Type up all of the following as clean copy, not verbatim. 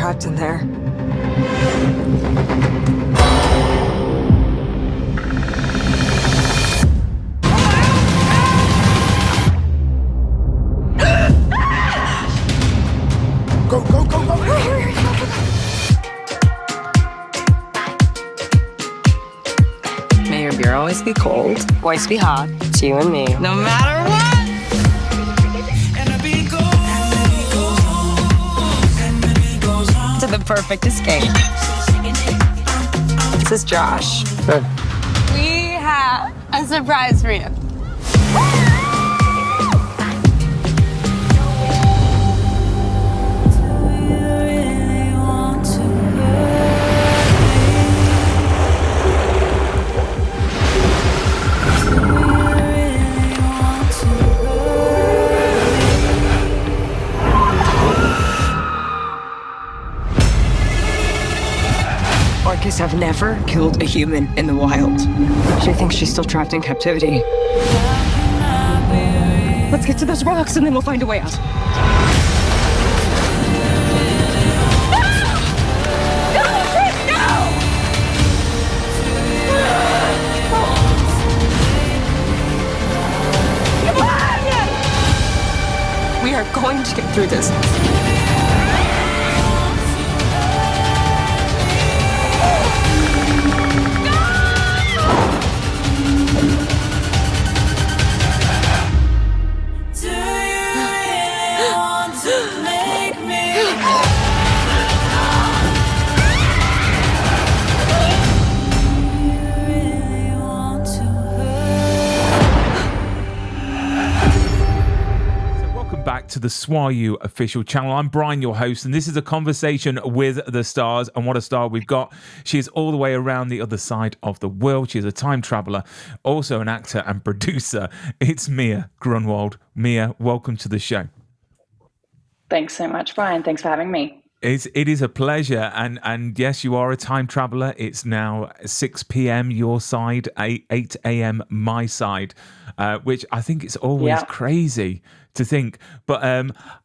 trapped in there. Go, go, go, go! May your beer always be cold, voice be hot, it's you and me. No matter what! To the perfect escape. This is Josh. Hey. We have a surprise for you. Orcas have never killed a human in the wild. She thinks she's still trapped in captivity. Let's get to those rocks and then we'll find a way out. We are going to get through this. To the SWAU official channel. I'm Bryan, your host, and this is a conversation with the stars. And what a star we've got. She is all the way around the other side of the world. She is a time traveler, also an actor and producer. It's Mia Grunwald. Mia, welcome to the show. Thanks so much, Bryan. Thanks for having me. It is a pleasure, and yes, you are a time traveler. It's now 6 p.m. your side, 8 a.m. my side, which I think it's always crazy to think. But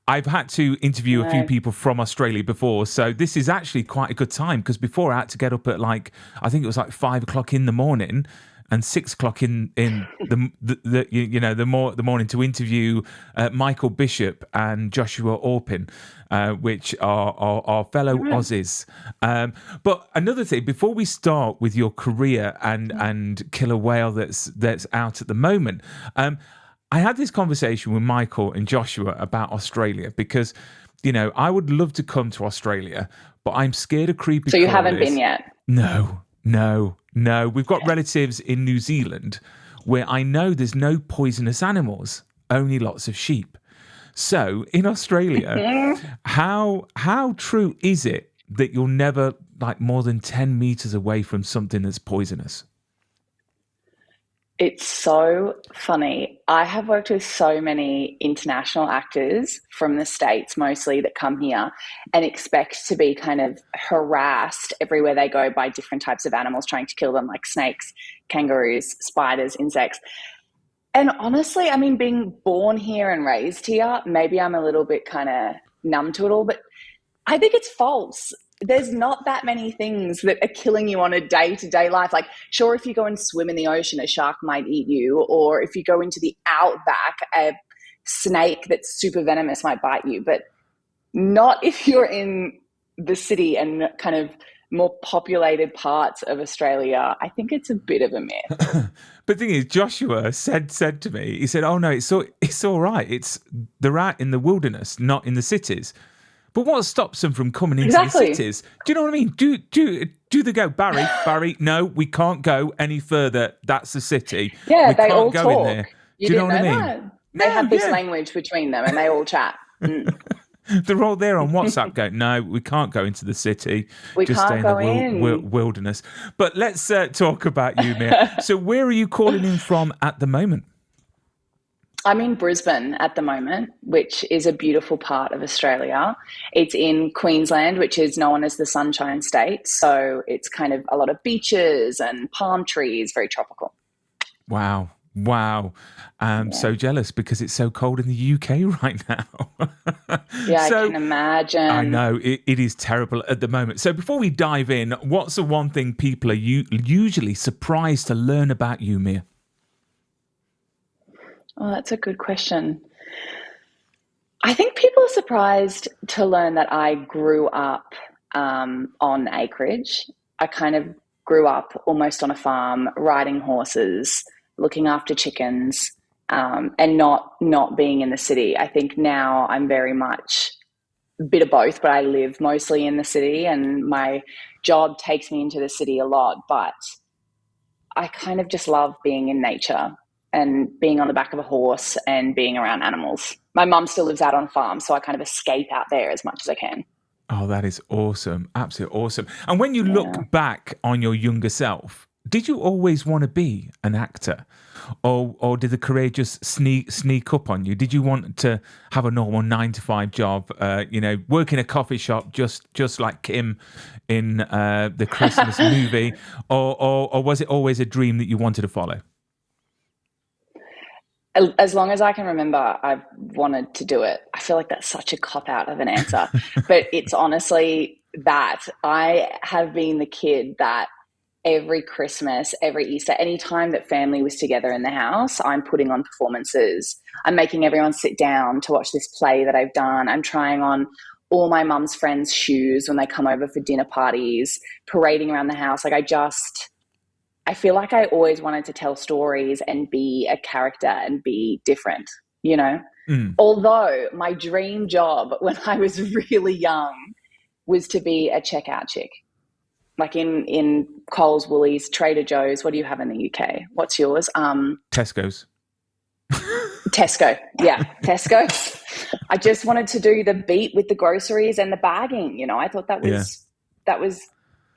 I've had to interview a few people from Australia before, so this is actually quite a good time, because before I had to get up at I think it was 5 o'clock in the morning and 6 o'clock in the morning to interview Michael Bishop and Joshua Orpin, which are our fellow Aussies. But another thing, before we start with your career and Killer Whale that's out at the moment, I had this conversation with Michael and Joshua about Australia, because I would love to come to Australia, but I'm scared of creepy. So you haven't been yet? No. We've got relatives in New Zealand where I know there's no poisonous animals, only lots of sheep. So in Australia, how true is it that you're never more than 10 meters away from something that's poisonous? It's so funny. I have worked with so many international actors from the States mostly that come here and expect to be kind of harassed everywhere they go by different types of animals trying to kill them, like snakes, kangaroos, spiders, insects. And honestly, I mean, being born here and raised here, maybe I'm a little bit kind of numb to it all, but I think it's false. There's not that many things that are killing you on a day-to-day life. Sure, if you go and swim in the ocean, a shark might eat you, or if you go into the outback, a snake that's super venomous might bite you, but not if you're in the city and kind of more populated parts of Australia. I think it's a bit of a myth. But the thing is, Joshua said to me, he said, "Oh no, it's all right. They're out in the wilderness, not in the cities." But what stops them from coming into the cities? Do you know what I mean? Do they go, Barry, no, we can't go any further. That's the city. Yeah, we they can't all go talk. in there. You Do you know didn't what I mean? That? They have this language between them and they all chat. They're all there on WhatsApp going, no, we can't go into the city. We just can't stay in the wilderness. But let's talk about you, Mia. So where are you calling in from at the moment? I'm in Brisbane at the moment, which is a beautiful part of Australia. It's in Queensland, which is known as the Sunshine State. So it's kind of a lot of beaches and palm trees, very tropical. Wow. Wow. I'm so jealous because it's so cold in the UK right now. Yeah, So I can imagine. I know it is terrible at the moment. So before we dive in, what's the one thing people are usually surprised to learn about you, Mia? Oh, that's a good question. I think people are surprised to learn that I grew up on acreage. I kind of grew up almost on a farm, riding horses, looking after chickens, and not being in the city. I think now I'm very much a bit of both, but I live mostly in the city, and my job takes me into the city a lot. But I kind of just love being in nature and being on the back of a horse and being around animals. My mum still lives out on farm, so I kind of escape out there as much as I can. Oh, that is awesome. Absolutely awesome. And when you Yeah. look back on your younger self, did you always want to be an actor? Or did the career just sneak up on you? Did you want to have a normal 9 to 5 job, work in a coffee shop just like Kim in the Christmas movie? Or was it always a dream that you wanted to follow? As long as I can remember, I've wanted to do it. I feel like that's such a cop out of an answer, but it's honestly that I have been the kid that every Christmas, every Easter, any time that family was together in the house, I'm putting on performances. I'm making everyone sit down to watch this play that I've done. I'm trying on all my mum's friends' shoes when they come over for dinner parties, parading around the house. Like I feel like I always wanted to tell stories and be a character and be different, you know? Mm. Although my dream job when I was really young was to be a checkout chick. Like in Coles, Woolies, Trader Joe's. What do you have in the UK? What's yours? Tesco's. Tesco. Yeah, Tesco. I just wanted to do the beat with the groceries and the bagging. You know, I thought that was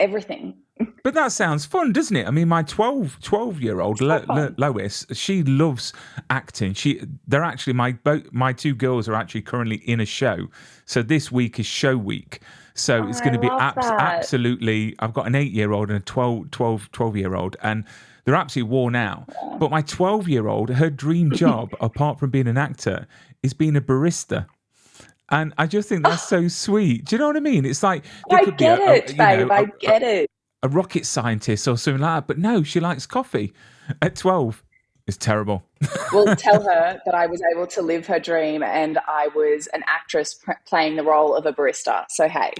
everything. But that sounds fun, doesn't it? I mean, my 12-year-old Lois, she loves acting. They're actually my two girls are actually currently in a show. So this week is show week. So it's going to be absolutely. I've got an 8-year-old and a 12-year-old, and they're absolutely worn out. Yeah. But my 12-year-old, her dream job, apart from being an actor, is being a barista. And I just think that's so sweet. Do you know what I mean? It's like I get it, babe. I get it. A rocket scientist or something like that. But no, she likes coffee at 12. It's terrible. Well, tell her that I was able to live her dream and I was an actress playing the role of a barista. So, hey,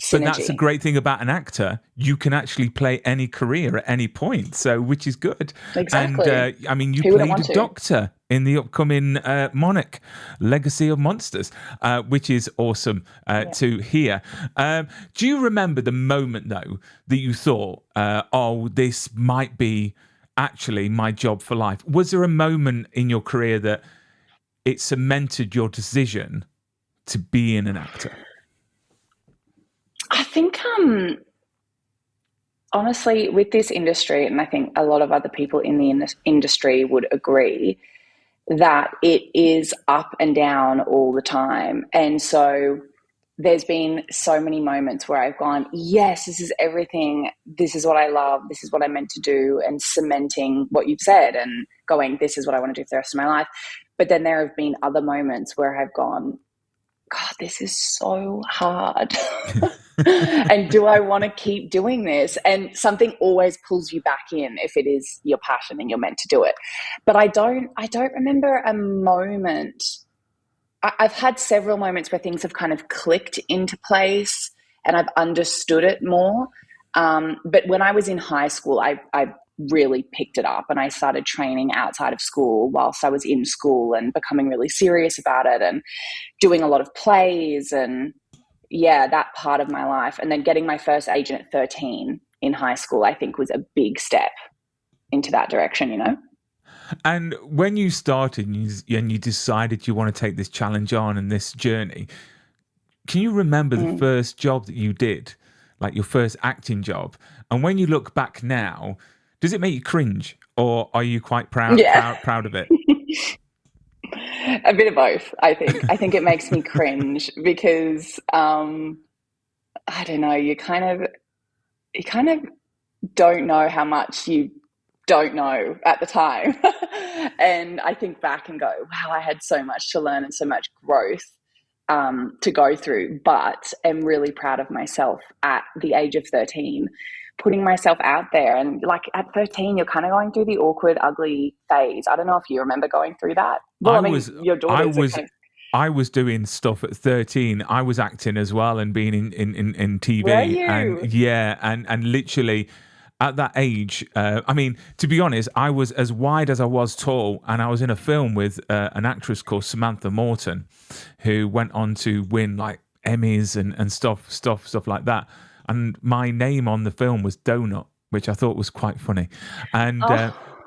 synergy. But that's the great thing about an actor. You can actually play any career at any point, so which is good. Exactly. And, I mean, you played a doctor in the upcoming Monarch, Legacy of Monsters, which is awesome to hear. Do you remember the moment, though, that you thought, this might be actually my job for life? Was there a moment in your career that it cemented your decision to be an actor? I think, honestly, with this industry, and I think a lot of other people in the industry would agree, that it is up and down all the time. And so there's been so many moments where I've gone, yes, this is everything. This is what I love. This is what I'm meant to do, and cementing what you've said and going, this is what I want to do for the rest of my life. But then there have been other moments where I've gone, God, this is so hard. And do I want to keep doing this? And something always pulls you back in if it is your passion and you're meant to do it. But I don't remember a moment. I've had several moments where things have kind of clicked into place and I've understood it more. But when I was in high school, I really picked it up and I started training outside of school whilst I was in school and becoming really serious about it and doing a lot of plays and that part of my life. And then getting my first agent at 13 in high school, I think was a big step into that direction, you know? And when you started and you decided you want to take this challenge on and this journey, can you remember the first job that you did, like your first acting job? And when you look back now, does it make you cringe or are you quite proud of it? A bit of both, I think. I think it makes me cringe because, I don't know, you kind of don't know how much you don't know at the time. And I think back and go, wow, I had so much to learn and so much growth to go through, but am really proud of myself at the age of 13, putting myself out there. And like at 13, you're kind of going through the awkward, ugly phase. I don't know if you remember going through that. Well, your daughters I was doing stuff at 13. I was acting as well and being in TV. Were you? And yeah, and literally at that age, I mean, to be honest, I was as wide as I was tall, and I was in a film with an actress called Samantha Morton, who went on to win like Emmys and stuff like that. And my name on the film was Donut, which I thought was quite funny. And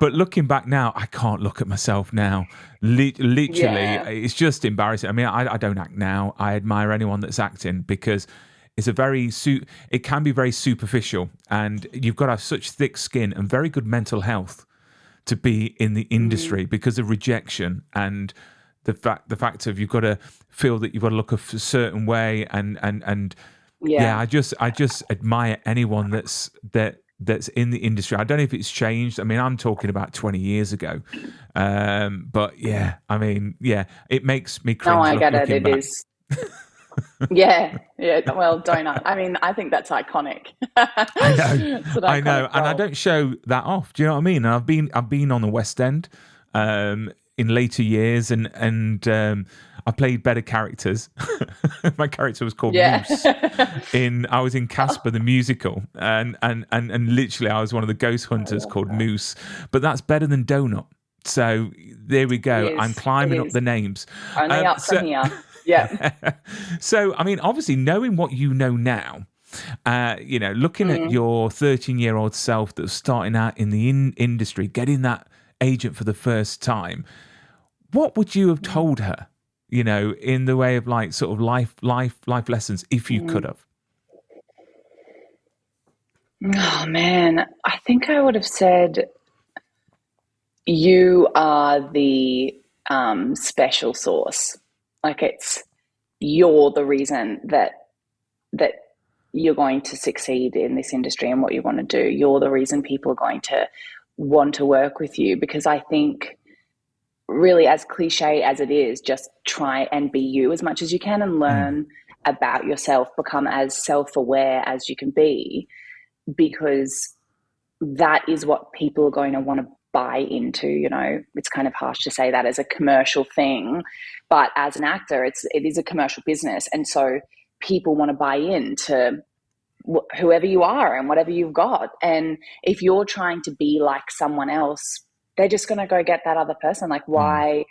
but looking back now, I can't look at myself now. Literally, it's just embarrassing. I mean, I don't act now. I admire anyone that's acting because it can be very superficial, and you've got to have such thick skin and very good mental health to be in the industry because of rejection and the fact of you've got to feel that you've got to look a certain way and I just admire anyone that's in the industry. I don't know if it's changed. I mean, I'm talking about 20 years ago, but yeah, I mean, yeah, it makes me cringe. No, I get it. It back. is. Yeah. Well, donut. I mean, I think that's iconic. I know, and I don't show that off. Do you know what I mean? And I've been on the West End in later years, and I played better characters. My character was called Moose. I was in Casper the musical, and literally I was one of the ghost hunters called Moose. But that's better than Donut. So there we go. I'm climbing up the names. Only up from here. Yeah. So, I mean, obviously, knowing what you know now, looking at your 13-year-old self that's starting out in the industry, getting that agent for the first time, what would you have told her, in the way of like sort of life lessons, if you could have? Oh, man. I think I would have said, you are the special sauce. Like you're the reason that you're going to succeed in this industry and what you want to do. You're the reason people are going to want to work with you, because I think really, as cliche as it is, just try and be you as much as you can and learn about yourself, become as self-aware as you can be, because that is what people are going to want to buy into. It's kind of harsh to say that as a commercial thing, but as an actor, it is a commercial business. And so people want to buy into whoever you are and whatever you've got. And if you're trying to be like someone else, they're just going to go get that other person. Like, why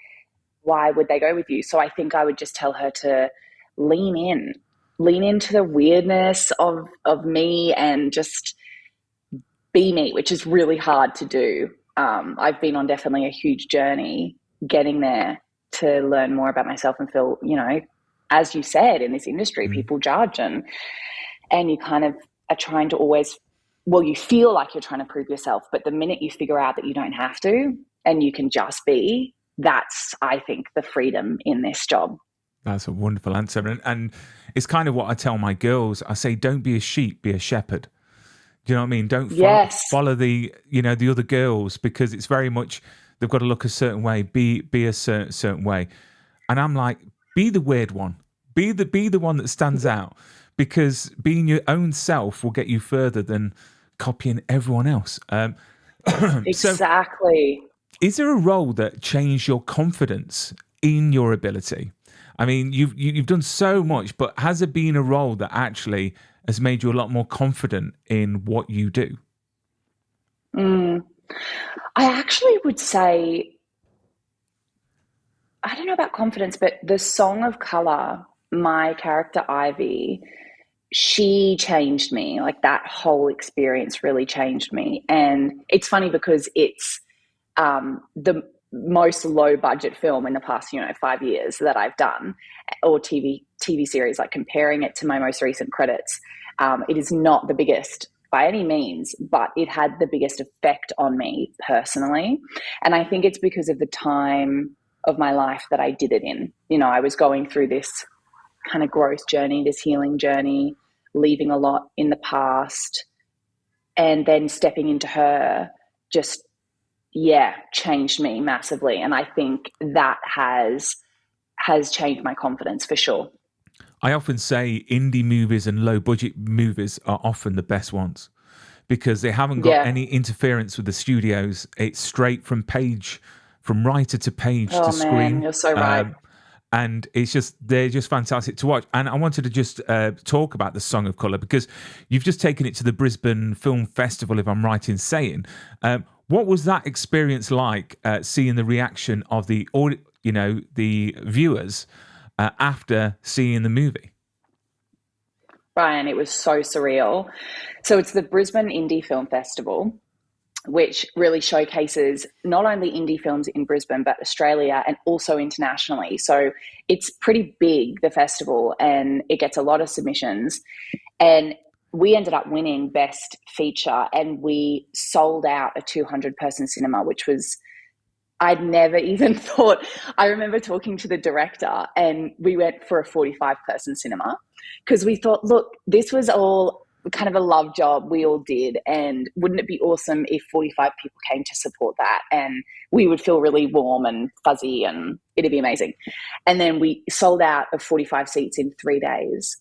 would they go with you? So I think I would just tell her to lean into the weirdness of me and just be me, which is really hard to do. I've been on definitely a huge journey getting there to learn more about myself and feel, as you said, in this industry, people judge and you kind of are trying to always, you feel like you're trying to prove yourself, but the minute you figure out that you don't have to and you can just be, that's, I think, the freedom in this job. That's a wonderful answer. And it's kind of what I tell my girls. I say, don't be a sheep, be a shepherd. Do you know what I mean? Don't follow the the other girls, because it's very much they've got to look a certain way, be a certain way. And I'm like, be the weird one, be the one that stands out, because being your own self will get you further than copying everyone else. Exactly. So, is there a role that changed your confidence in your ability? I mean, you've done so much, but has there been a role that actually has made you a lot more confident in what you do? I actually would say, I don't know about confidence, but the Song of Colour, my character Ivy, she changed me. Like, that whole experience really changed me. And it's funny because it's the most low budget film in the past 5 years that I've done, or TV series. Like, comparing it to my most recent credits, it is not the biggest by any means, but it had the biggest effect on me personally. And I think it's because of the time of my life that I did it in. I was going through this kind of growth journey, this healing journey, leaving a lot in the past, and then stepping into her just changed me massively. And I think that has changed my confidence for sure. I often say indie movies and low budget movies are often the best ones because they haven't got Yeah. any interference with the studios. It's straight from writer to page to Oh man, screen. you're so right. And they're just fantastic to watch. And I wanted to just talk about the Song of Colour because you've just taken it to the Brisbane Film Festival, if I'm right in saying. What was that experience like, seeing the reaction of the viewers after seeing the movie? Bryan, it was so surreal. So it's the Brisbane Indie Film Festival, which really showcases not only indie films in Brisbane, but Australia and also internationally. So it's pretty big, the festival, and it gets a lot of submissions. And we ended up winning Best Feature, and we sold out a 200-person cinema, which was, I'd never even thought. I remember talking to the director, and we went for a 45-person cinema because we thought, look, this was all kind of a love job we all did, and wouldn't it be awesome if 45 people came to support that, and we would feel really warm and fuzzy, and it'd be amazing. And then we sold out of 45 seats in 3 days,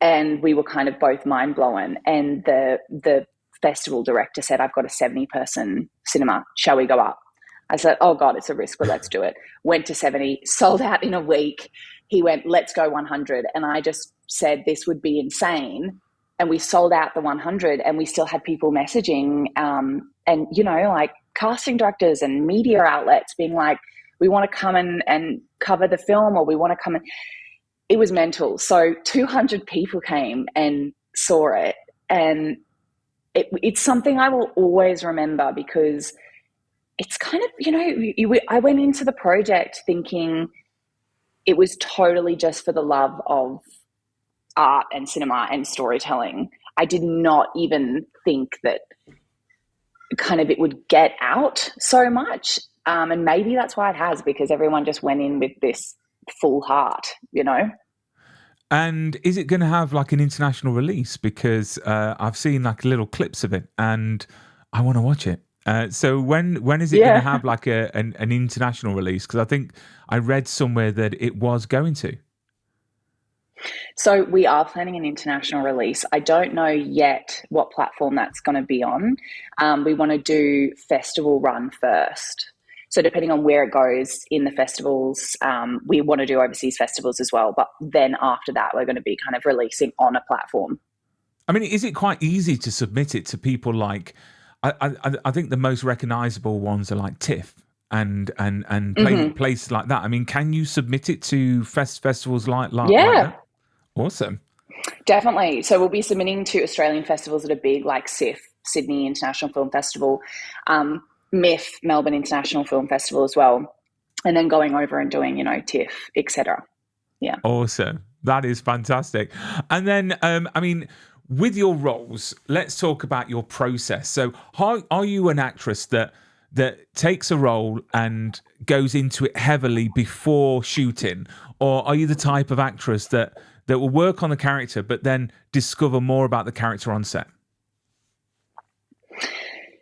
and we were kind of both mind blown. And the festival director said, I've got a 70-person cinema, shall we go up? I said, oh God, it's a risk, but let's do it. Went to 70, sold out in a week. He went, let's go 100. And I just said, this would be insane. And we sold out the 100, and we still had people messaging, and, like casting directors and media outlets being like, we want to come and cover the film, or we want to come and... It was mental. So 200 people came and saw it. And it's something I will always remember because it's kind of, I went into the project thinking it was totally just for the love of art and cinema and storytelling. I did not even think that kind of it would get out so much. And maybe that's why it has, because everyone just went in with this full heart, And is it going to have like an international release? Because I've seen like little clips of it and I want to watch it. So when is it going to have like an international release? Because I think I read somewhere that it was going to. So we are planning an international release. I don't know yet what platform that's going to be on. We want to do festival run first. So depending on where it goes in the festivals, we want to do overseas festivals as well. But then after that, we're going to be kind of releasing on a platform. I mean, is it quite easy to submit it to people like, I think the most recognisable ones are like TIFF and places like that. I mean, can you submit it to festivals like that? Awesome. Definitely. So we'll be submitting to Australian festivals that are big, like SIFF, Sydney International Film Festival, MIF, Melbourne International Film Festival as well, and then going over and doing, TIFF, etc. Yeah. Awesome. That is fantastic. And then, I mean, with your roles, let's talk about your process. So how are you an actress that takes a role and goes into it heavily before shooting? Or are you the type of actress that will work on the character but then discover more about the character on set?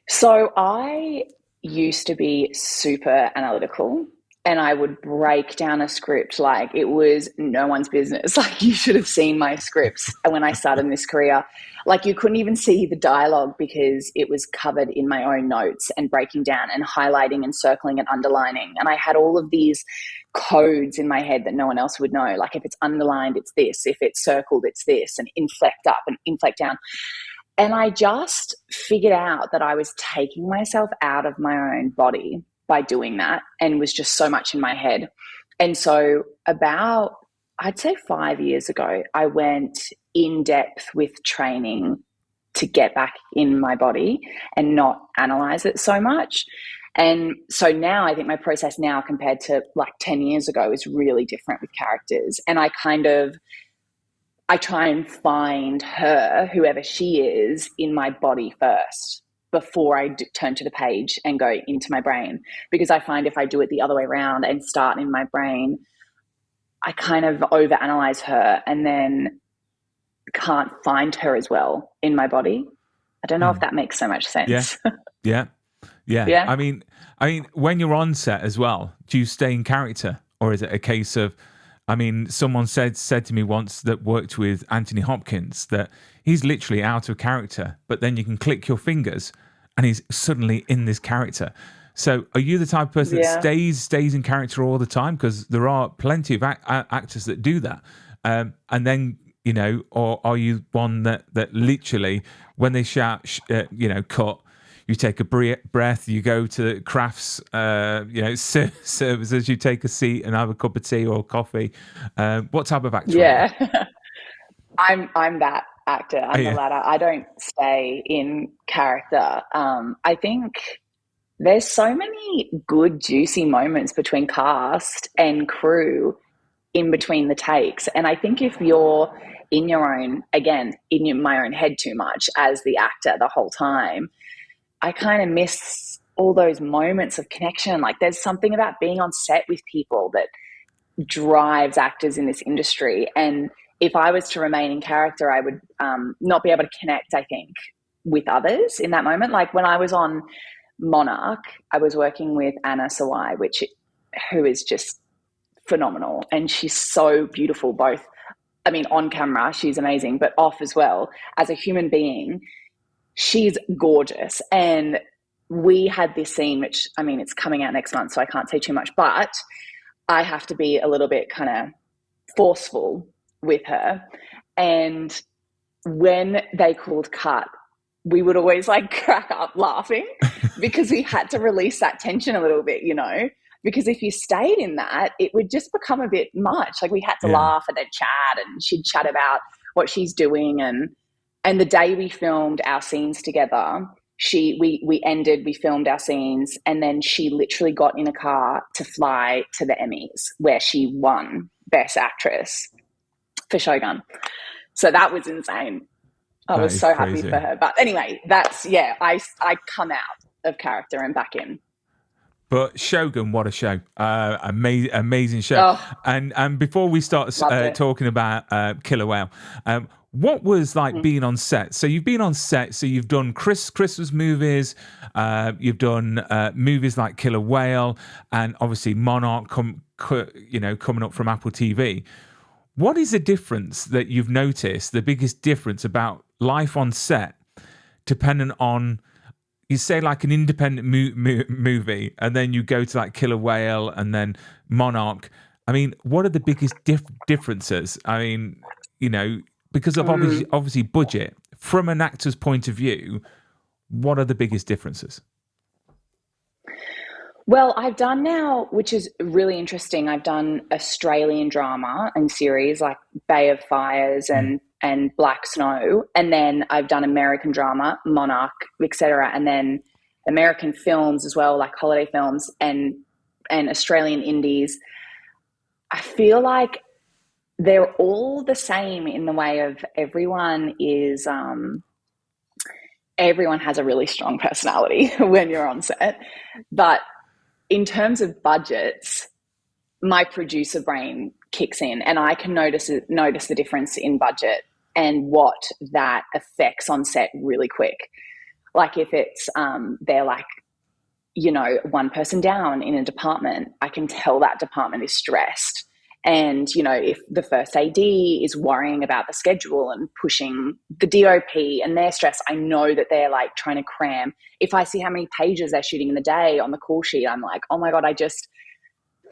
So I used to be super analytical, and I would break down a script like it was no one's business. Like, you should have seen my scripts when I started in this career. Like, you couldn't even see the dialogue because it was covered in my own notes and breaking down and highlighting and circling and underlining. And I had all of these codes in my head that no one else would know. Like, if it's underlined, it's this. If it's circled, it's this. And inflect up and inflect down. And I just figured out that I was taking myself out of my own body by doing that, and was just so much in my head. And so about, I'd say 5 years ago, I went in depth with training to get back in my body and not analyze it so much. And so now I think my process now compared to like 10 years ago is really different with characters. And I try and find her, whoever she is, in my body first before I turn to the page and go into my brain. Because I find if I do it the other way around and start in my brain, I kind of overanalyze her and then can't find her as well in my body. I don't know if that makes so much sense. Yeah. Yeah. Yeah. I mean, when you're on set as well, do you stay in character, or is it a case of, I mean, someone said to me once that worked with Anthony Hopkins that he's literally out of character, but then you can click your fingers and he's suddenly in this character. So are you the type of person that stays in character all the time? Because there are plenty of actors that do that. And then, you know, or are you one that literally, when they shout, cut, you take a breath, you go to crafts, services, you take a seat and have a cup of tea or coffee. What type of actor are you? Yeah. I'm that actor. I'm the Yeah. latter. I don't stay in character. I think there's so many good, juicy moments between cast and crew in between the takes. And I think if you're in your own, again, my own head too much as the actor the whole time, I kind of miss all those moments of connection. Like there's something about being on set with people that drives actors in this industry. And if I was to remain in character, I would not be able to connect, I think, with others in that moment. Like when I was on Monarch, I was working with Anna Sawai, who is just phenomenal. And she's so beautiful, both, I mean, on camera, she's amazing, but off as well. As a human being, she's gorgeous. And we had this scene, which, I mean, it's coming out next month, so I can't say too much, but I have to be a little bit kind of forceful with her. And when they called cut, we would always like crack up laughing because we had to release that tension a little bit, you know, because if you stayed in that, it would just become a bit much. Like we had to laugh and then chat, and she'd chat about what she's doing. And the day we filmed our scenes together, we filmed our scenes, and then she literally got in a car to fly to the Emmys where she won Best Actress for Shogun. So that was insane. I was so happy for her. But anyway, I come out of character and back in. But Shogun, what a show. Amazing show. Oh, and before we start talking about Killer Whale, what was like being on set? So you've been on set, so you've done Christmas movies, you've done movies like Killer Whale, and obviously Monarch coming up from Apple TV. What is the difference that you've noticed, the biggest difference about life on set, dependent on, you say like an independent movie, and then you go to like Killer Whale and then Monarch. I mean, what are the biggest differences? I mean, you know, because of obviously budget, from an actor's point of view, what are the biggest differences? Well, I've done now, which is really interesting, I've done Australian drama and series like Bay of Fires and Black Snow. And then I've done American drama, Monarch, etc. And then American films as well, like holiday films and Australian indies. I feel like they're all the same in the way of everyone has a really strong personality when you're on set. But in terms of budgets, my producer brain kicks in, and I can notice the difference in budget and what that affects on set really quick. Like if it's they're like, you know, one person down in a department, I can tell that department is stressed. And, you know, if the first AD is worrying about the schedule and pushing the DOP and they're stressed, I know that they're like trying to cram. If I see how many pages they're shooting in the day on the call sheet, I'm like, oh my God, I just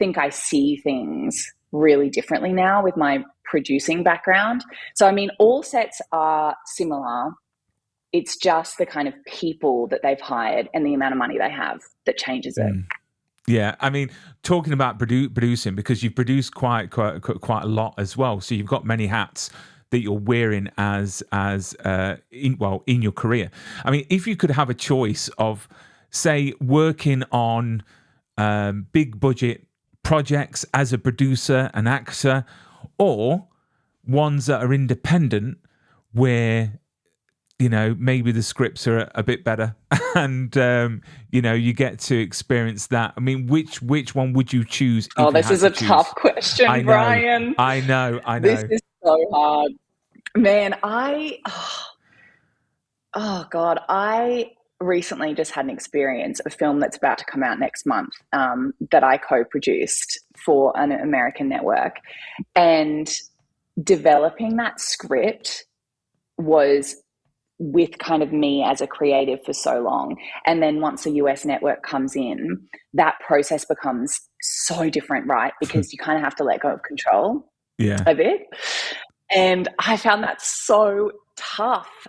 think I see things really differently now with my producing background. So, I mean, all sets are similar. It's just the kind of people that they've hired and the amount of money they have that changes it. Yeah, I mean, talking about producing, because you've produced quite a lot as well, so you've got many hats that you're wearing in your career. I mean, if you could have a choice of, say, working on big budget projects as a producer and actor, or ones that are independent where, you know, maybe the scripts are a bit better and, you know, you get to experience that. I mean, which one would you choose? Oh, this is a tough question, Bryan. I know. This is so hard. Man, oh God, recently just had an experience, a film that's about to come out next month, that I co-produced for an American network. And developing that script was with kind of me as a creative for so long. And then once a US network comes in, that process becomes so different, right? Because you kind of have to let go of control a bit. And I found that so tough,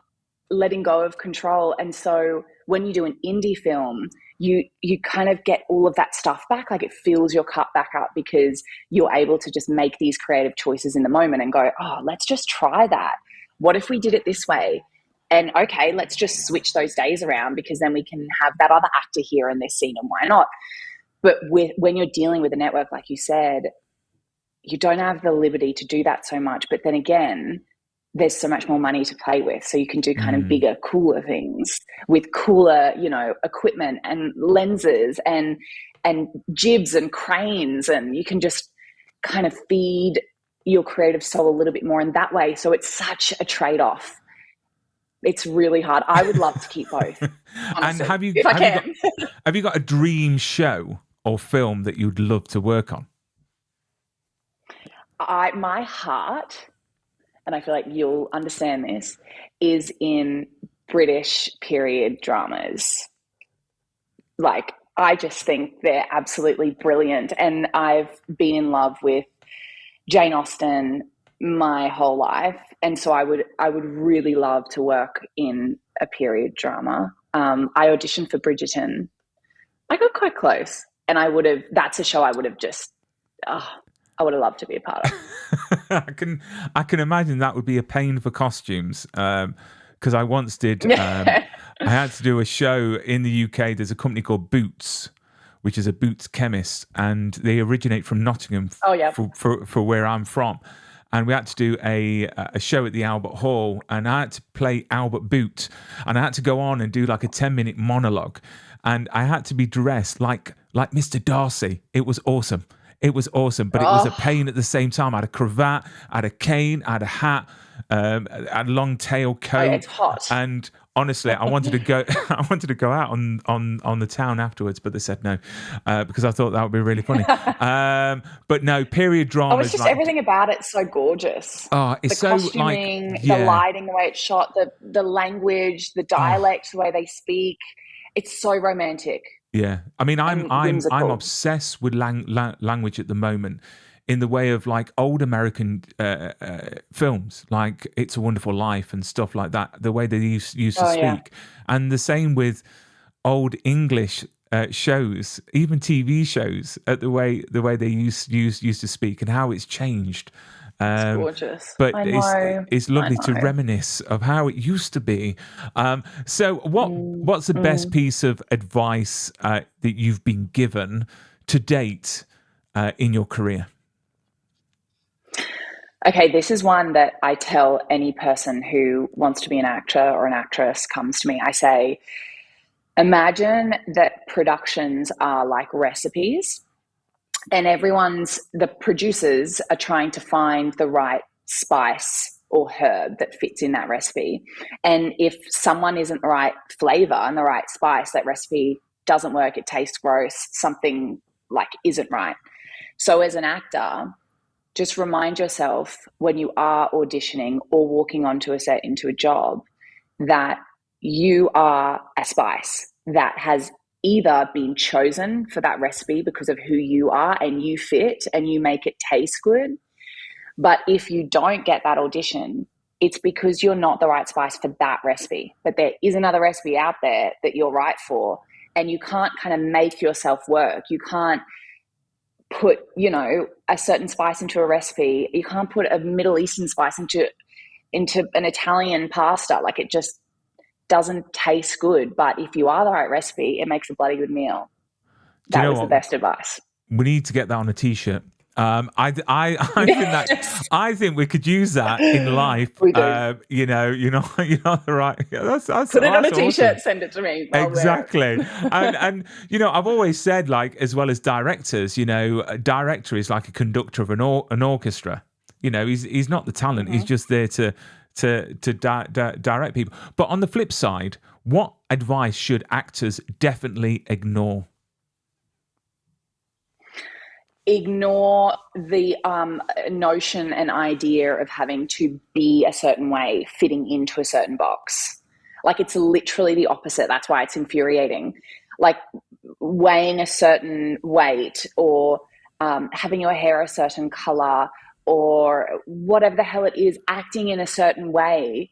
letting go of control. And so when you do an indie film, you kind of get all of that stuff back. Like, it fills your cup back up because you're able to just make these creative choices in the moment and go, oh, let's just try that. What if we did it this way? And okay, let's just switch those days around, because then we can have that other actor here in this scene, and why not? But when you're dealing with a network, like you said, you don't have the liberty to do that so much. But then again, there's so much more money to play with. So you can do kind of bigger, cooler things with cooler, equipment and lenses and jibs and cranes. And you can just kind of feed your creative soul a little bit more in that way. So it's such a trade-off. It's really hard. I would love to keep both. Honestly, and have you got a dream show or film that you'd love to work on? My heart, and I feel like you'll understand this, is in British period dramas. Like, I just think they're absolutely brilliant. And I've been in love with Jane Austen my whole life. And so I would really love to work in a period drama. I auditioned for Bridgerton. I got quite close. And that's a show I would have loved to be a part of. I can imagine that would be a pain for costumes. Because I once did, I had to do a show in the UK. There's a company called Boots, which is a boots chemist, and they originate from Nottingham for where I'm from. And we had to do a show at the Albert Hall, and I had to play Albert Boot, and I had to go on and do like a 10-minute monologue, and I had to be dressed like Mr. Darcy. It was awesome. It was awesome, but it was a pain at the same time. I had a cravat, I had a cane, I had a hat, I had a long tail coat. It's hot. And honestly, I wanted to go. I wanted to go out on the town afterwards, but they said no because I thought that would be really funny. But no, period drama. It's just everything about it's so gorgeous. Oh, it's the so costuming, the lighting, the way it's shot, the language, the dialect, the way they speak. It's so romantic. Yeah, I mean, I'm obsessed with language at the moment, in the way of like old American films, like It's a Wonderful Life and stuff like that. The way they used to speak, and the same with old English shows, even TV shows, at the way they used to speak, and how it's changed. It's gorgeous. But it's lovely to reminisce of how it used to be. So what's the best piece of advice that you've been given to date in your career? Okay, this is one that I tell any person who wants to be an actor or an actress comes to me. I say, imagine that productions are like recipes. And the producers are trying to find the right spice or herb that fits in that recipe. And if someone isn't the right flavor and the right spice, that recipe doesn't work, it tastes gross, something like isn't right. So as an actor, just remind yourself when you are auditioning or walking onto a set into a job that you are a spice that has either been chosen for that recipe because of who you are and you fit and you make it taste good. But if you don't get that audition, it's because you're not the right spice for that recipe. But there is another recipe out there that you're right for, and you can't kind of make yourself work. You can't put, a certain spice into a recipe. You can't put a Middle Eastern spice into an Italian pasta. Like, it just doesn't taste good. But if you are the right recipe, it makes a bloody good meal. That was the best advice. We need to get that on a t-shirt. I think we could use that in life. We do. You're not the right. That's put it on a t-shirt. Awesome. Send it to me. Exactly. and I've always said, like, as well as directors, a director is like a conductor of an orchestra. He's not the talent. Mm-hmm. He's just there to direct people. But on the flip side, what advice should actors definitely ignore? Ignore the notion and idea of having to be a certain way, fitting into a certain box. Like, it's literally the opposite. That's why it's infuriating. Like, weighing a certain weight, or having your hair a certain color, or whatever the hell it is, acting in a certain way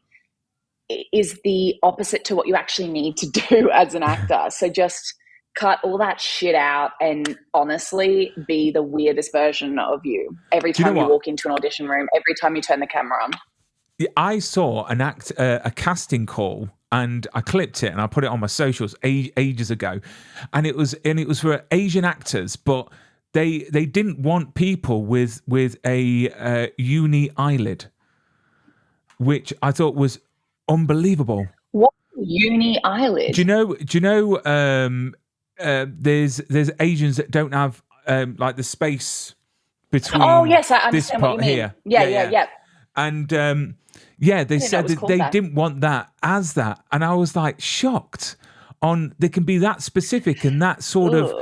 is the opposite to what you actually need to do as an actor. So just cut all that shit out and honestly be the weirdest version of you every time you walk into an audition room, every time you turn the camera on. I saw a casting call, and I clipped it and I put it on my socials ages ago, and it was for Asian actors, but they didn't want people with a uni eyelid, which I thought was unbelievable. What uni eyelid? Do you know? There's Asians that don't have like the space between. Oh yes, I understand this part what you mean. here. Yeah. And they said that they didn't want that as that, and I was like shocked. They can be that specific and that sort of,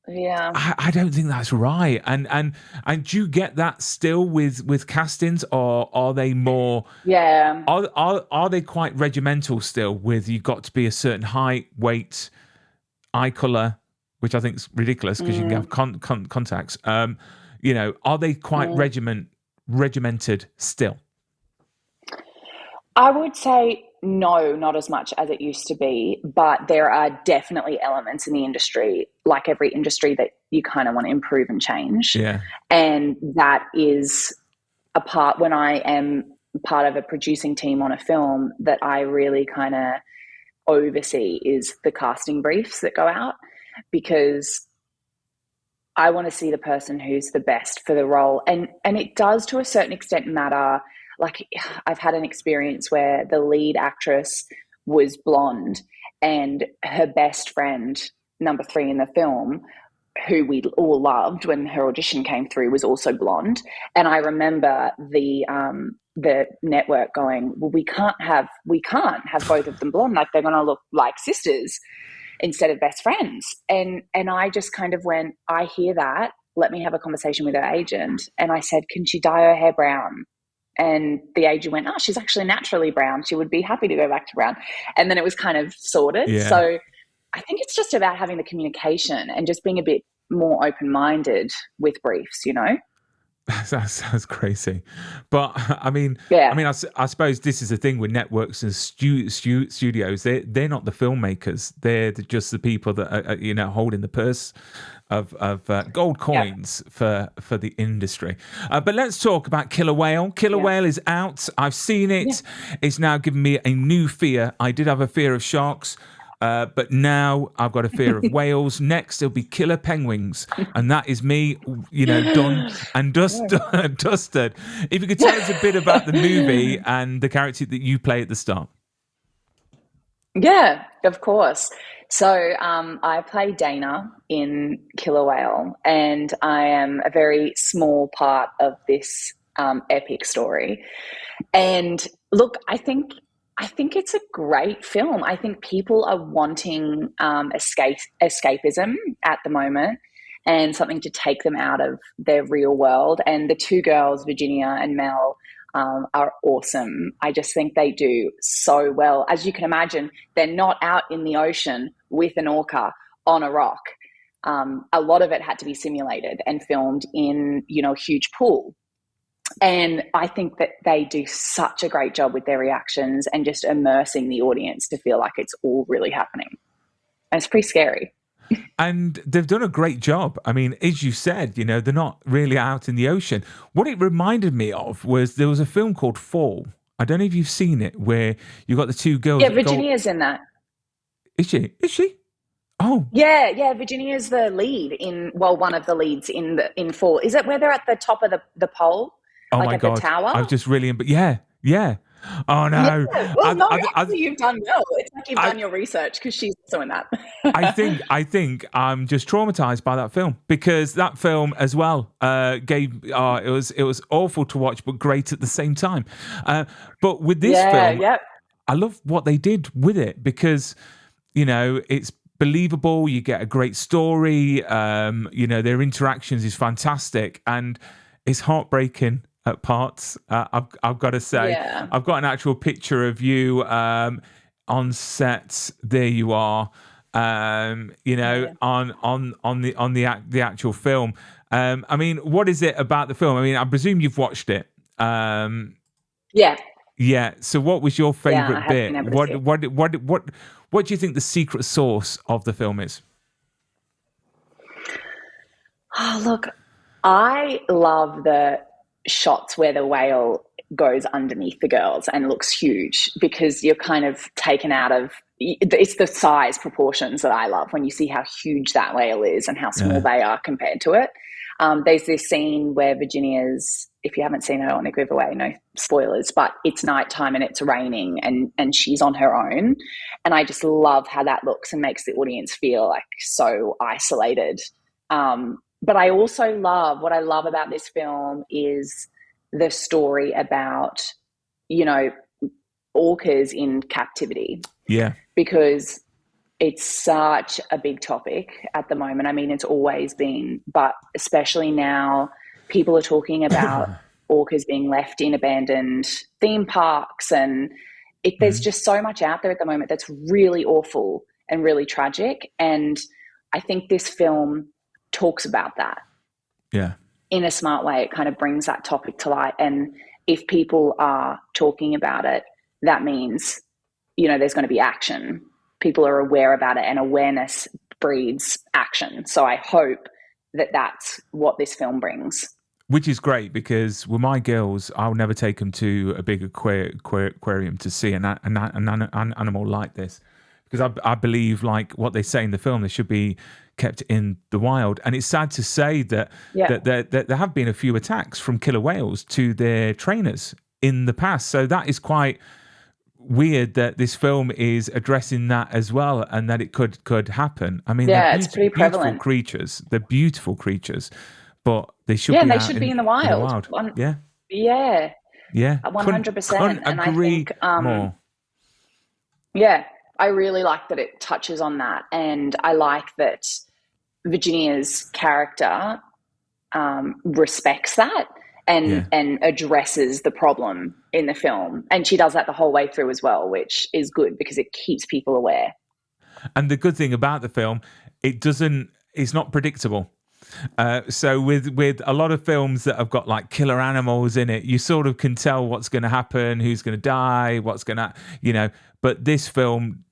Yeah, I don't think that's right. And do you get that still with castings, or are they more? Yeah. Are they quite regimental still? With you've got to be a certain height, weight, eye color, which I think is ridiculous because you can have contacts. Are they quite regimented still? I would say no, not as much as it used to be, but there are definitely elements in the industry, like every industry, that you kind of want to improve and change. Yeah. And that is a part, when I am part of a producing team on a film, that I really kind of oversee is the casting briefs that go out, because I want to see the person who's the best for the role. And it does to a certain extent matter. Like, I've had an experience where the lead actress was blonde, and her best friend, number 3 in the film, who we all loved when her audition came through, was also blonde. And I remember the network going, well, we can't have both of them blonde. Like, they're going to look like sisters instead of best friends. And I just kind of went, I hear that. Let me have a conversation with her agent. And I said, can she dye her hair brown? And the agent went, oh, she's actually naturally brown. She would be happy to go back to brown. And then it was kind of sorted. Yeah. So I think it's just about having the communication and just being a bit more open-minded with briefs, That sounds crazy, but I suppose this is the thing with networks and studios. They're not the filmmakers; they're just the people that are, holding the purse of gold coins for the industry. But let's talk about Killer Whale. Killer Whale is out. I've seen it. Yeah. It's now given me a new fear. I did have a fear of sharks. But now I've got a fear of whales. Next, it'll be killer penguins. And that is me, done and dusted. If you could tell us a bit about the movie and the character that you play at the start. Yeah, of course. So I play Dana in Killer Whale, and I am a very small part of this epic story. And look, I think it's a great film. I think people are wanting escapism at the moment, and something to take them out of their real world. And the 2 girls, Virginia and Mel, are awesome. I just think they do so well. As you can imagine, they're not out in the ocean with an orca on a rock. A lot of it had to be simulated and filmed in, a huge pool. And I think that they do such a great job with their reactions and just immersing the audience to feel like it's all really happening. And it's pretty scary. And they've done a great job. I mean, as you said, they're not really out in the ocean. What it reminded me of was there was a film called Fall. I don't know if you've seen it, where you got the 2 girls. Yeah, Virginia's in that. Is she? Oh. Yeah. Virginia's the lead one of the leads in Fall. Is it where they're at the top of the pole? Oh like my at God. The tower? I was just really, but yeah. Oh Yeah. no. Well, no, I, actually, you've done well. It's like you've I, done your research because she's also in that. I think I'm just traumatized by that film, because that film as well it was awful to watch but great at the same time. But with this Yeah, film, yep. I love what they did with it, because it's believable. You get a great story. Their interactions is fantastic, and it's heartbreaking at parts. I've got to say, Yeah. I've got an actual picture of you on set. There you are. Yeah. On the actual film. I mean, what is it about the film? I mean, I presume you've watched it. Yeah. Yeah. So, what was your Yeah, I favorite have been bit? able to see it. What do you think the secret sauce of the film is? Oh, look, I love the shots where the whale goes underneath the girls and looks huge, because you're kind of taken out of it's the size proportions that I love when you see how huge that whale is and how small Yeah. they are compared to it. There's this scene where Virginia's, if you haven't seen her on the giveaway, no spoilers, but it's nighttime and it's raining, and she's on her own. And I just love how that looks and makes the audience feel like so isolated. But I also love, what I love about this film is the story about, you know, orcas in captivity, Yeah. because it's such a big topic at the moment. I mean, it's always been, but especially now, people are talking about orcas being left in abandoned theme parks. And there's Mhm. just so much out there at the moment that's really awful and really tragic. And I think this film talks about that Yeah. in a smart way. It kind of brings that topic to light. And if people are talking about it, that means, there's going to be action. People are aware about it, and awareness breeds action. So I hope that that's what this film brings. Which is great, because with my girls, I'll never take them to a big aquarium to see an animal like this, because I believe, like what they say in the film, they should be kept in the wild. And it's sad to say that Yeah. that there have been a few attacks from killer whales to their trainers in the past. So that is quite weird that this film is addressing that as well, and that it could happen. I mean, they're Yeah, it's pretty beautiful prevalent. creatures. They're beautiful creatures, but they should Yeah, be and they out should be in the in the wild. wild. Yeah, Yeah, yeah. Couldn't 100%. And I agree think, more. yeah, I really like that it touches on that. And I like that Virginia's character respects that Yeah. and addresses the problem in the film. And she does that the whole way through as well, which is good because it keeps people aware. And the good thing about the film, it's not predictable. So with a lot of films that have got like killer animals in it, you sort of can tell what's going to happen, who's going to die, what's going to, but this film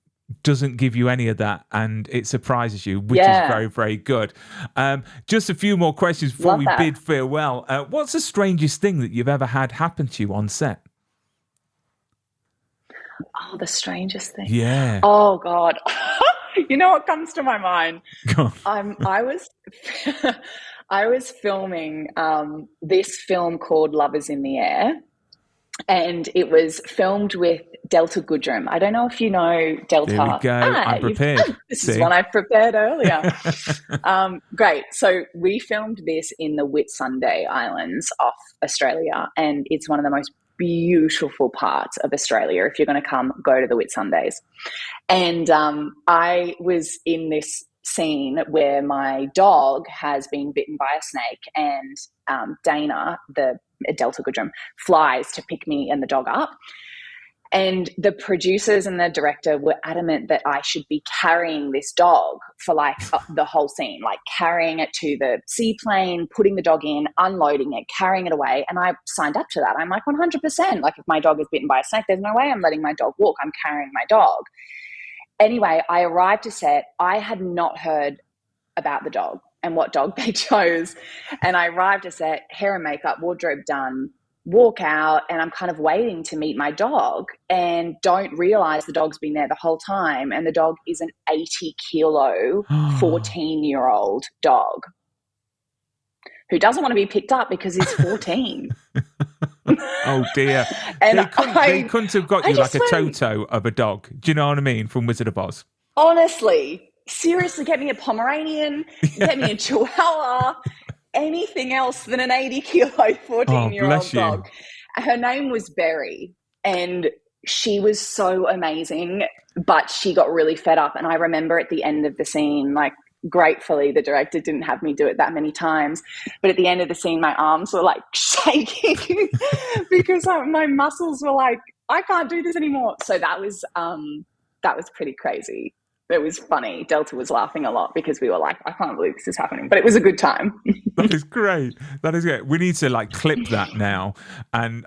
doesn't give you any of that, and it surprises you, which is Yeah, very, very good. Just a few more questions before love we that. bid farewell. What's the strangest thing that you've ever had happen to you on set? Oh, the strangest thing. Yeah. Oh God. You know what comes to my mind? Go on. I was I was filming this film called Love Is in the Air, and it was filmed with Delta Goodrem. I don't know if you know There we Delta. go. I'm You've prepared. this is See? one I prepared earlier. Great. So we filmed this in the Whitsunday Islands off Australia, and it's one of the most beautiful parts of Australia. If you're going to come, go to the Whitsundays. And I was in this scene where my dog has been bitten by a snake, and Dana, the Delta Goodrem, flies to pick me and the dog up. And the producers and the director were adamant that I should be carrying this dog for like the whole scene, like carrying it to the seaplane, putting the dog in, unloading it, carrying it away. And I signed up to that. I'm like 100%. Like if my dog is bitten by a snake, there's no way I'm letting my dog walk. I'm carrying my dog. Anyway, I arrived to set. I had not heard about the dog and what dog they chose. And I arrived to set, hair and makeup, wardrobe done, walk out, and I'm kind of waiting to meet my dog and don't realize the dog's been there the whole time. And the dog is an 80-kilo, 14-year-old dog who doesn't want to be picked up because he's 14. Oh dear. And They couldn't have got I you like just a went, Toto of a dog. Do you know what I mean? From Wizard of Oz. honestly, seriously, get me a Pomeranian, get me a Chihuahua, anything else than an 80-kilo Oh, 14-year-old bless you. dog. Her name was Berry, and she was so amazing, but she got really fed up. And I remember at the end of the scene, like, gratefully the director didn't have me do it that many times, but at the end of the scene my arms were like shaking because my muscles were like, I can't do this anymore. So that was pretty crazy. It was funny. Delta was laughing a lot because we were like, I can't believe this is happening, but it was a good time. That is great. That is great. We need to like clip that now and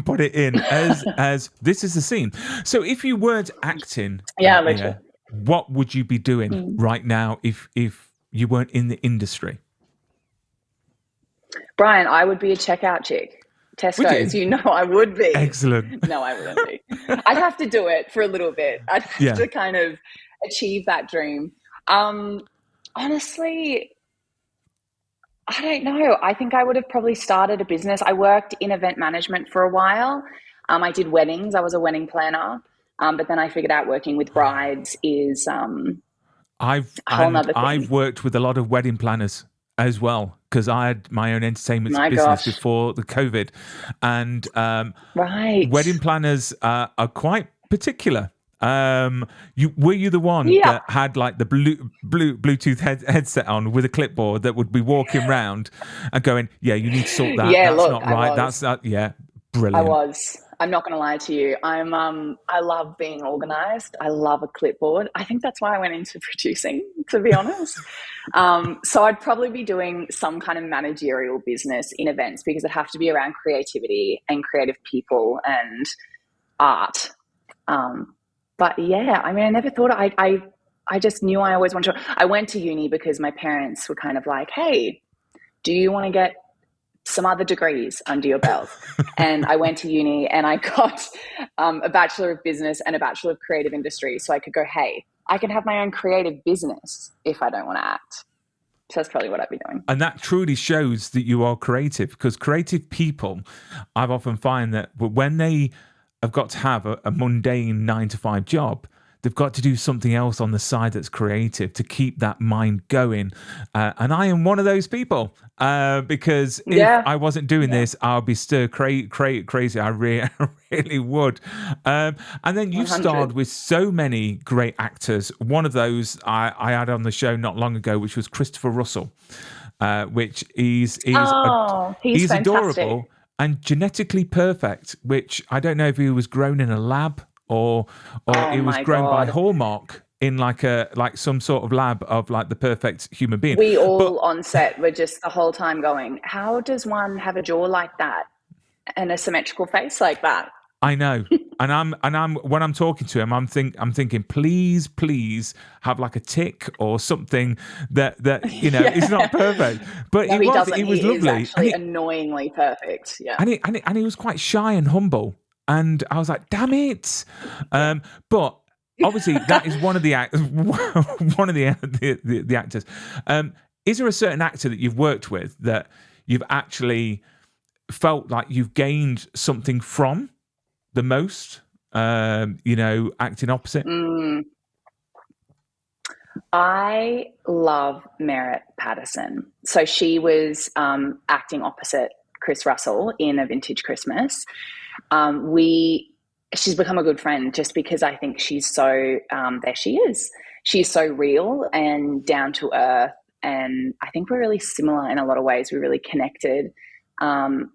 put it in as this is the scene. So if you weren't acting, Yeah, literally. what would you be doing right now if you weren't in the industry? Bryan, I would be a checkout chick. Tesco's, you know I would be. Excellent. No, I wouldn't be. I'd have to do it for a little bit. I'd have to kind of achieve that dream. Honestly, I don't know. I think I would have probably started a business. I worked in event management for a while. I did weddings. I was a wedding planner. But then I figured out working with brides is a whole nother thing. I've worked with a lot of wedding planners as well because I had my own entertainment business before the COVID, and wedding planners are quite particular. Were you the one that had like the Bluetooth headset on with a clipboard that would be walking around and going, "Yeah, you need to sort that. Yeah, that's look, not right. That's that. Yeah, brilliant." I was. I'm not going to lie to you. I love being organized. I love a clipboard. I think that's why I went into producing, to be honest. So I'd probably be doing some kind of managerial business in events because it'd have to be around creativity and creative people and art. But yeah, I mean, I never thought I just knew I always wanted to. I went to uni because my parents were kind of like, hey, do you want to get some other degrees under your belt? And I went to uni and I got a Bachelor of Business and a Bachelor of Creative Industry. So I could go, hey, I can have my own creative business if I don't want to act. So that's probably what I'd be doing. And that truly shows that you are creative, because creative people, I've often find that when they have got to have a mundane 9-to-5 job, they've got to do something else on the side that's creative to keep that mind going. And I am one of those people because if I wasn't doing this, I'll be stir crazy. I really would. And then you starred with so many great actors. One of those I had on the show not long ago, which was Christopher Russell, which he's adorable and genetically perfect, which I don't know if he was grown in a lab or it was grown by Hallmark in like some sort of lab of like the perfect human being. We all on set were just the whole time going, how does one have a jaw like that and a symmetrical face like that? I know. And I'm when I'm talking to him, I'm thinking, please have like a tick or something that is not perfect. But no, he doesn't. He was he lovely. Is actually annoyingly perfect. Yeah. And he was quite shy and humble. And I was like, damn it. But obviously that is one of the actors. Is there a certain actor that you've worked with that you've actually felt like you've gained something from the most, acting opposite? I love Merritt Patterson. So she was acting opposite Chris Russell in A Vintage Christmas. She's become a good friend just because I think she's so, there she is. She's so real and down to earth. And I think we're really similar in a lot of ways. We're really connected. And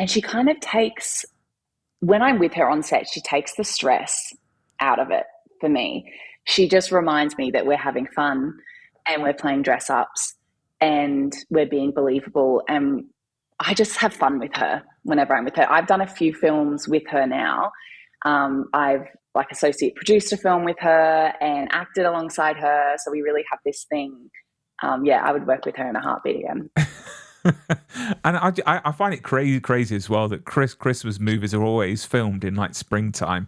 she kind of takes, when I'm with her on set, she takes the stress out of it for me. She just reminds me that we're having fun and we're playing dress ups and we're being believable. And I just have fun with her whenever I'm with her. I've done a few films with her now. I've like associate produced a film with her and acted alongside her. So we really have this thing. I would work with her in a heartbeat again. And I find it crazy as well that Christmas movies are always filmed in like springtime,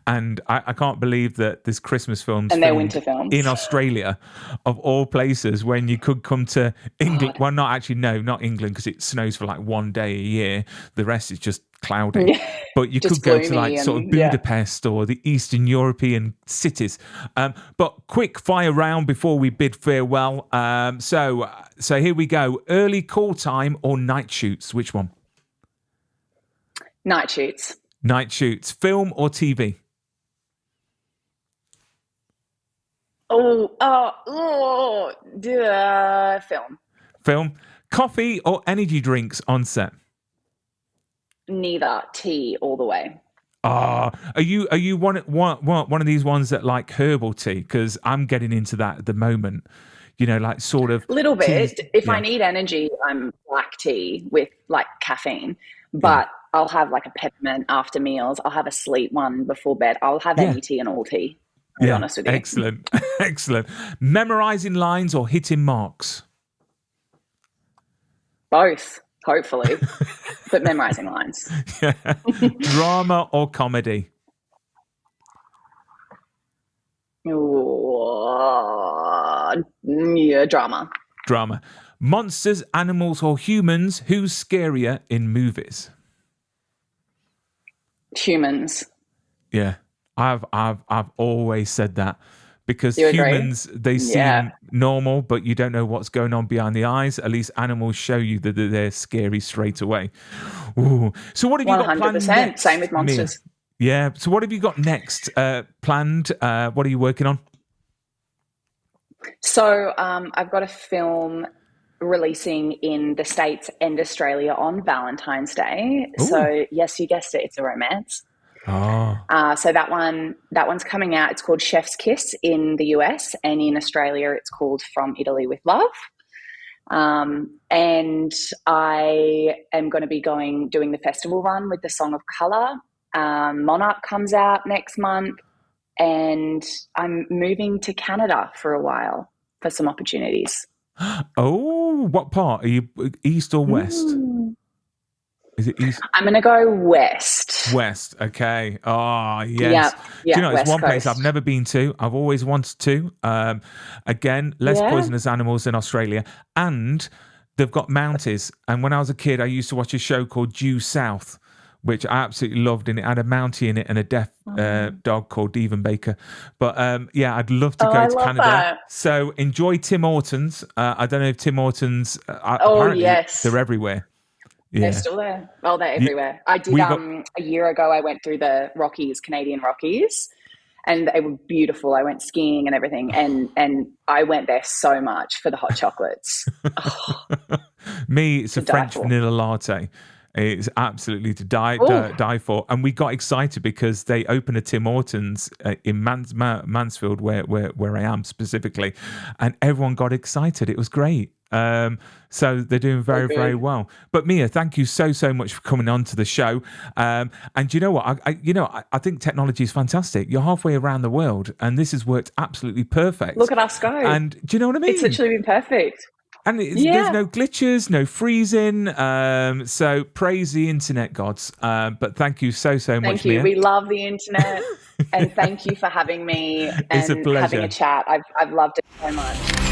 and I can't believe that this Christmas films and they're winter films in Australia, of all places, when you could come to England. Well, not England, because it snows for like one day a year. The rest is just cloudy. But you Just could go to gloomy sort of and- Budapest or the Eastern European cities. But quick fire round before we bid farewell. So here we go. Early call time or night shoots? Which one? Night shoots. Night shoots. Film or TV? Film. Film. Coffee or energy drinks on set? Neither. Tea all the way. Are you one of these ones that like herbal tea? Because I'm getting into that at the moment. Like sort of Little bit. tea. If I need energy, I'm black tea with like caffeine. But I'll have like a peppermint after meals. I'll have a sleep one before bed. I'll have any tea and all tea. To be honest with you. Excellent. Excellent. Memorizing lines or hitting marks? Both, hopefully. But memorizing lines. Drama or comedy? Drama. Drama. Monsters, animals, or humans? Who's scarier in movies? Humans. Yeah, I've always said that because You agree? humans, they seem normal, but you don't know what's going on behind the eyes. At least animals show you that they're scary straight away. Ooh. So what have you got planned 100%. next, Same with monsters. Mia? Yeah. So what have you got next planned? What are you working on? So I've got a film releasing in the States and Australia on Valentine's Day. Ooh. So yes, you guessed it, it's a romance. Oh, So that one's coming out. It's called Chef's Kiss in the US, and in Australia it's called From Italy with Love. And I am going to be doing the festival run with the Song of Colour. Monarch comes out next month, and I'm moving to Canada for a while for some opportunities. oh, what part are you? East or west? Is it east? I'm going to go west. West, okay. Oh, yes. Do you know, it's West one place Coast. I've never been to. I've always wanted to. Again, less poisonous animals in Australia. And they've got Mounties. And when I was a kid, I used to watch a show called Due South, which I absolutely loved. And it had a Mountie in it and a deaf dog called Devon Baker. But I'd love to go to Canada. That. So enjoy Tim Hortons. I don't know if Tim Hortons, apparently yes. they're everywhere. Yeah. They're still there. Oh, they're everywhere. I did a year ago. I went through the Rockies, Canadian Rockies, and they were beautiful. I went skiing and everything, and I went there so much for the hot chocolates. Me, it's a French for. vanilla latte. It's absolutely to die for. And we got excited because they opened a Tim Hortons in Mansfield, where I am specifically, and everyone got excited. It was great. So they're doing very, very well. But Mia, thank you so much for coming on to the show. And you know what? I think technology is fantastic. You're halfway around the world, and this has worked absolutely perfect. Look at us go. And do you know what I mean? It's literally been perfect. And there's no glitches, no freezing. So praise the internet gods. But thank you so much, Thank you. Mia. We love the internet. And thank you for having me and It's a pleasure. having a chat. I've loved it so much.